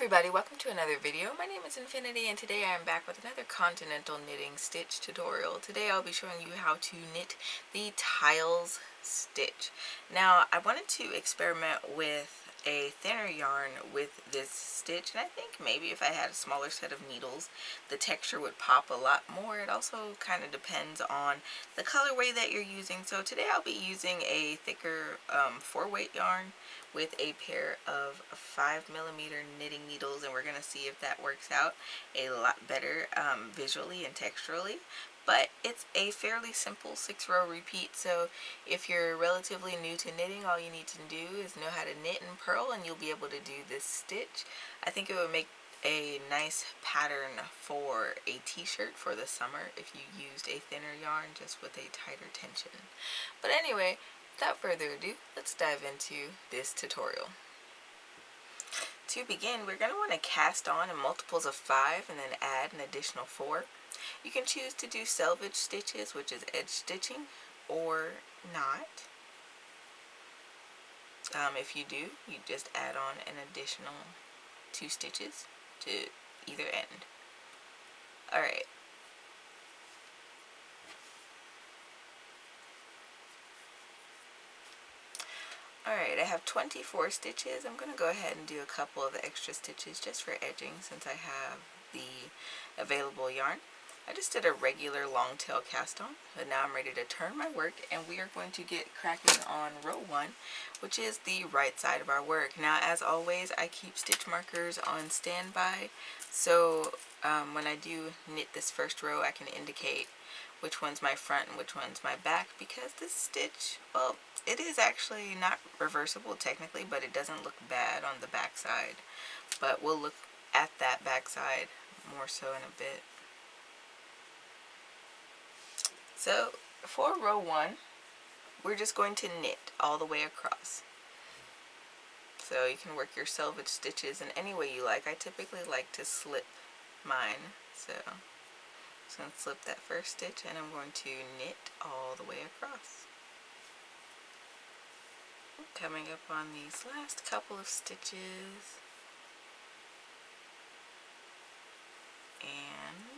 everybody, welcome to another video. My name is Infiniti and today I am back with another Continental knitting stitch tutorial. Today I'll be showing you how to knit the tiles stitch. Now I wanted to experiment with a thinner yarn with this stitch, and I think maybe if I had a smaller set of needles the texture would pop a lot more. It also kind of depends on the colorway that you're using. So today I'll be using a thicker 4-weight yarn with a pair of 5mm knitting needles, and we're going to see if that works out a lot better visually and texturally. But it's a fairly simple 6-row repeat, so if you're relatively new to knitting, all you need to do is know how to knit and purl and you'll be able to do this stitch. I think it would make a nice pattern for a t-shirt for the summer if you used a thinner yarn just with a tighter tension. But anyway, without further ado, let's dive into this tutorial. To begin, we're going to want to cast on in multiples of 5 and then add an additional 4. You can choose to do selvage stitches, which is edge stitching, or not. If you do, you just add on an additional 2 stitches to either end. Alright. Alright, I have 24 stitches. I'm going to go ahead and do a couple of extra stitches just for edging since I have the available yarn. I just did a regular long tail cast on, but now I'm ready to turn my work and we are going to get cracking on row 1, which is the right side of our work. Now, as always, I keep stitch markers on standby, so when I do knit this first row, I can indicate which one's my front and which one's my back, because this stitch, well, it is actually not reversible technically, but it doesn't look bad on the back side. But we'll look at that back side more so in a bit. So for row 1, we're just going to knit all the way across. So you can work your selvage stitches in any way you like. I typically like to slip mine. So I'm just going to slip that first stitch and I'm going to knit all the way across. Coming up on these last couple of stitches. And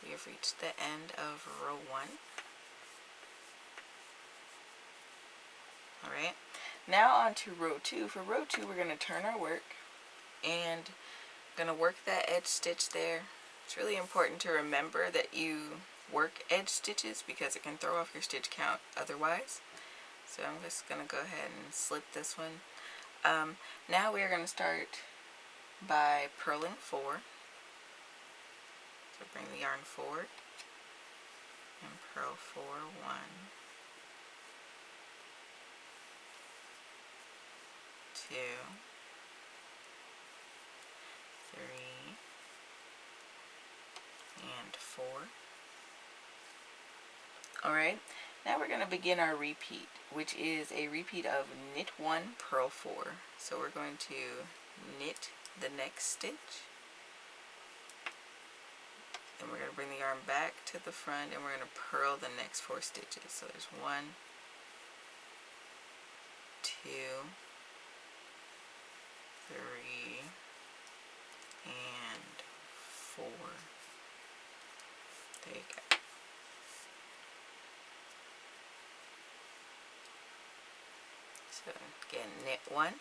we have reached the end of row 1. Alright, now on to row 2. For row 2, we're going to turn our work and going to work that edge stitch there. It's really important to remember that you work edge stitches because it can throw off your stitch count otherwise. So I'm just going to go ahead and slip this one. Now we are going to start by purling 4. So bring the yarn forward and purl 4, 1, 2, 3, and 4. Alright, now we're going to begin our repeat, which is a repeat of knit 1, purl 4. So we're going to knit the next stitch. And we're going to bring the yarn back to the front and we're going to purl the next 4 stitches. So there's 1, 2, 3, and 4. There you go. So again, knit 1,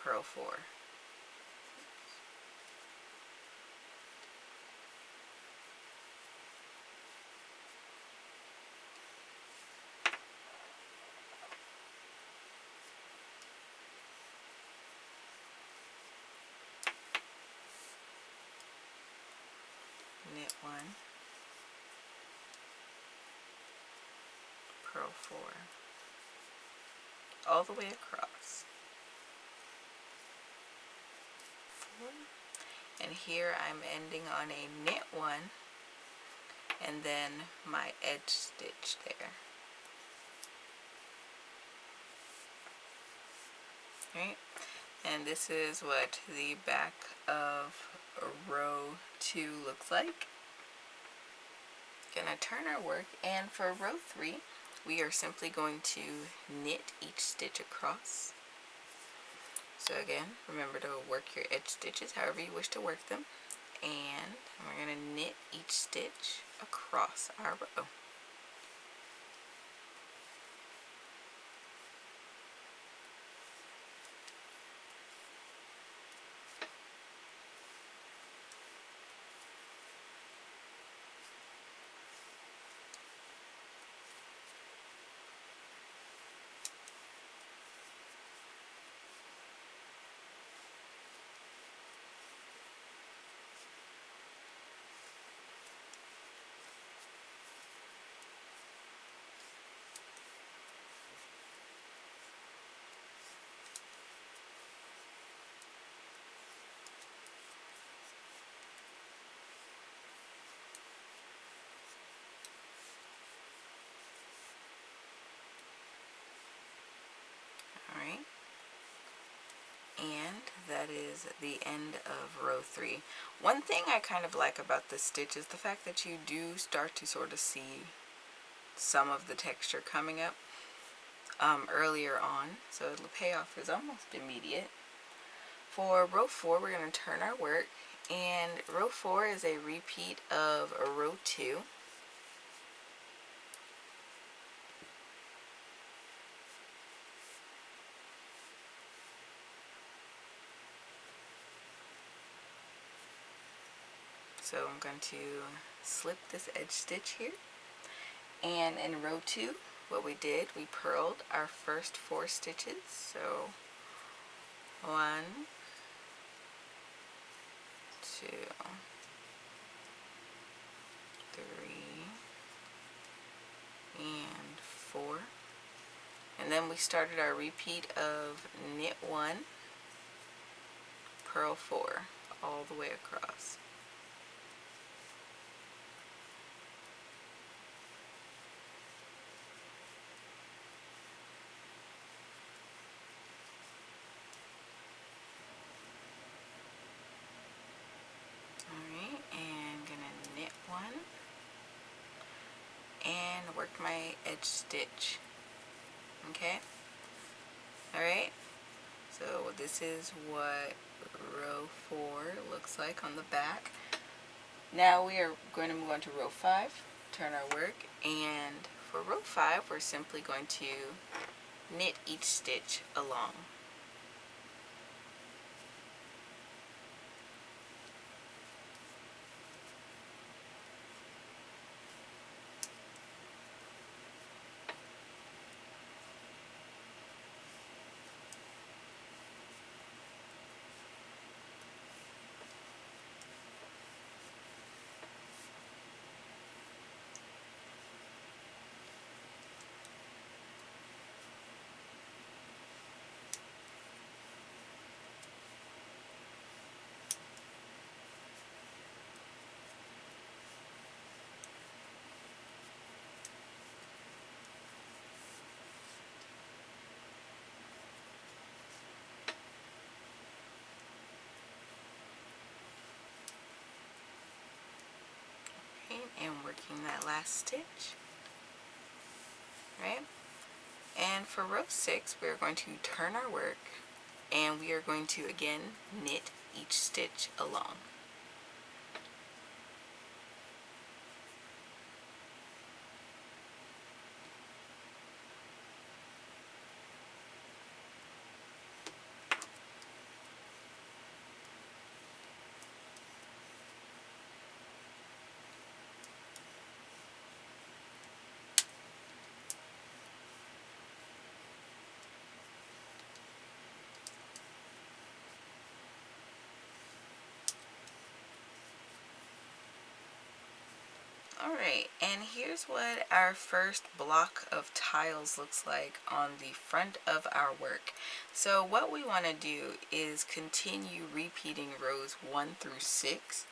purl 4. Knit 1, purl 4, all the way across. 4, and here I'm ending on a knit 1 and then my edge stitch there. Right, and this is what the back of row 2 looks like. Gonna turn our work, and for row 3 we are simply going to knit each stitch across. So again, remember to work your edge stitches however you wish to work them. And we're going to knit each stitch across our row. Alright, and that is the end of row 3. One thing I kind of like about this stitch is the fact that you do start to sort of see some of the texture coming up earlier on, so the payoff is almost immediate. For row 4, we're going to turn our work, and row 4 is a repeat of row 2. So I'm going to slip this edge stitch here, and in row 2 what we did, we purled our first 4 stitches. So 1, 2, 3, and 4, and then we started our repeat of knit 1, purl 4 all the way across. Alright, and gonna knit 1 and work my edge stitch. Okay, alright, so this is what row 4 looks like on the back. Now we are going to move on to row 5, turn our work, and for row 5 we're simply going to knit each stitch along. And working that last stitch, right? And for row 6 we are going to turn our work, and we are going to again knit each stitch along. Alright, and here's what our first block of tiles looks like on the front of our work. So what we want to do is continue repeating rows 1 through 6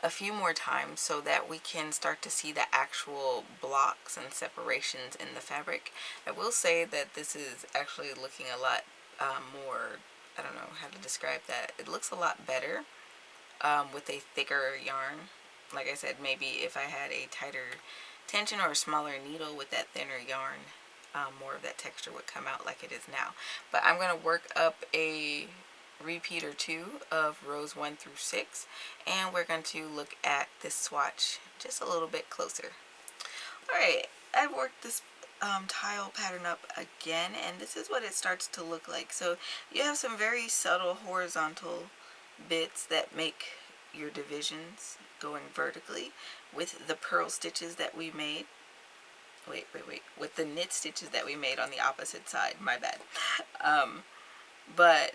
a few more times so that we can start to see the actual blocks and separations in the fabric. I will say that this is actually looking a lot more, I don't know how to describe that. It looks a lot better with a thicker yarn. Like I said, maybe if I had a tighter tension or a smaller needle with that thinner yarn, more of that texture would come out like it is now. But I'm going to work up a repeat or two of rows 1 through 6, and we're going to look at this swatch just a little bit closer. Alright, I've worked this tile pattern up again, and this is what it starts to look like. So you have some very subtle horizontal bits that make your divisions going vertically with the purl stitches that we made. With the knit stitches that we made on the opposite side, my bad. But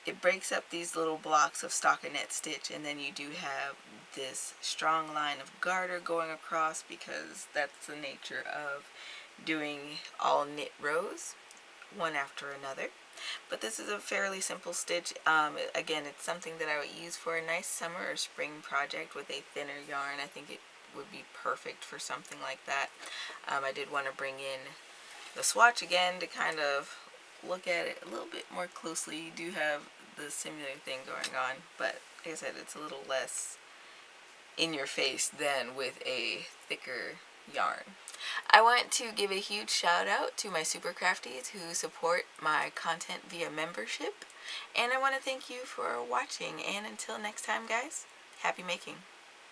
it breaks up these little blocks of stockinette stitch, and then you do have this strong line of garter going across because that's the nature of doing all knit rows, one after another. But this is a fairly simple stitch. Again, it's something that I would use for a nice summer or spring project with a thinner yarn. I think it would be perfect for something like that. I did want to bring in the swatch again to kind of look at it a little bit more closely. You do have the similar thing going on, but like I said, it's a little less in your face than with a thicker yarn. I want to give a huge shout out to my Super Crafties who support my content via membership, and I want to thank you for watching, and until next time guys, happy making.